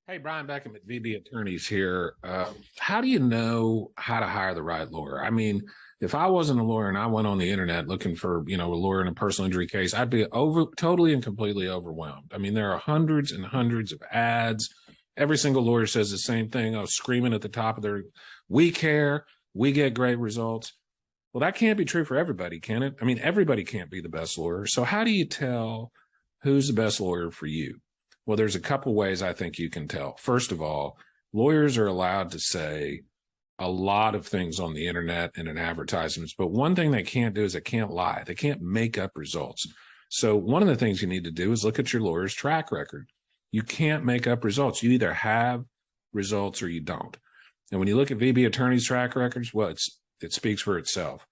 Hey, Brian Beckcom at VB Attorneys here. How do you know how to hire the right lawyer? I mean, if I wasn't a lawyer and I went on the internet looking for, a lawyer in a personal injury case, I'd be totally and completely overwhelmed. I mean, there are hundreds and hundreds of ads. Every single lawyer says the same thing. Screaming at the top of we care, we get great results. Well, that can't be true for everybody, can it? I mean, everybody can't be the best lawyer. So how do you tell who's the best lawyer for you? Well, there's a couple ways I think you can tell. First of all, lawyers are allowed to say a lot of things on the internet and in advertisements, but one thing they can't do is they can't lie. They can't make up results. So one of the things you need to do is look at your lawyer's track record. You can't make up results. You either have results or you don't. And when you look at VB attorneys' track records, well, it speaks for itself.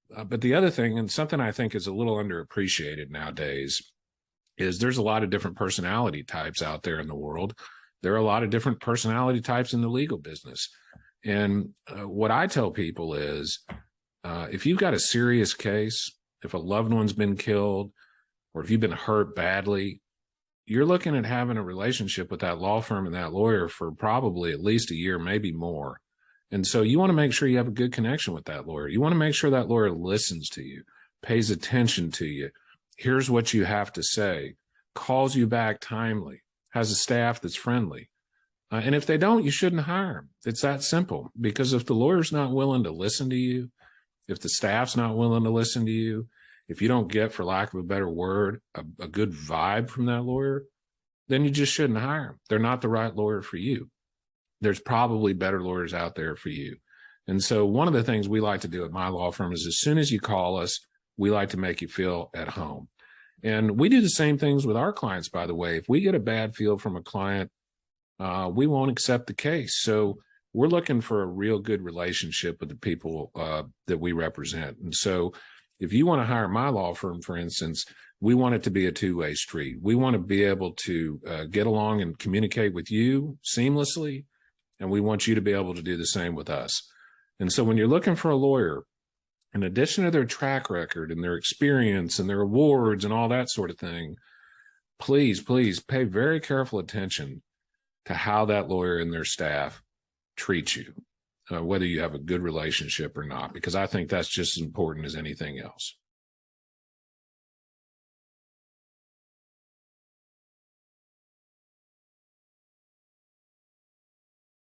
But the other thing, and something I think is a little underappreciated nowadays, is there's a lot of different personality types out there in the world. There are a lot of different personality types in the legal business. And what I tell people is, if you've got a serious case, if a loved one's been killed, or if you've been hurt badly, you're looking at having a relationship with that law firm and that lawyer for probably at least a year, maybe more. And so you want to make sure you have a good connection with that lawyer. You want to make sure that lawyer listens to you, pays attention to you, here's what you have to say, calls you back timely, has a staff that's friendly. And if they don't, you shouldn't hire them. It's that simple. Because if the lawyer's not willing to listen to you, if the staff's not willing to listen to you, if you don't get, for lack of a better word, a good vibe from that lawyer, then you just shouldn't hire them. They're not the right lawyer for you. There's probably better lawyers out there for you. And so one of the things we like to do at my law firm is as soon as you call us, we like to make you feel at home. And we do the same things with our clients, by the way. If we get a bad feel from a client, we won't accept the case. So we're looking for a real good relationship with the people that we represent. And so if you want to hire my law firm, for instance, we want it to be a two-way street. We want to be able to get along and communicate with you seamlessly, and we want you to be able to do the same with us. And so when you're looking for a lawyer, in addition to their track record and their experience and their awards and all that sort of thing, please pay very careful attention to how that lawyer and their staff treat you, whether you have a good relationship or not, because I think that's just as important as anything else.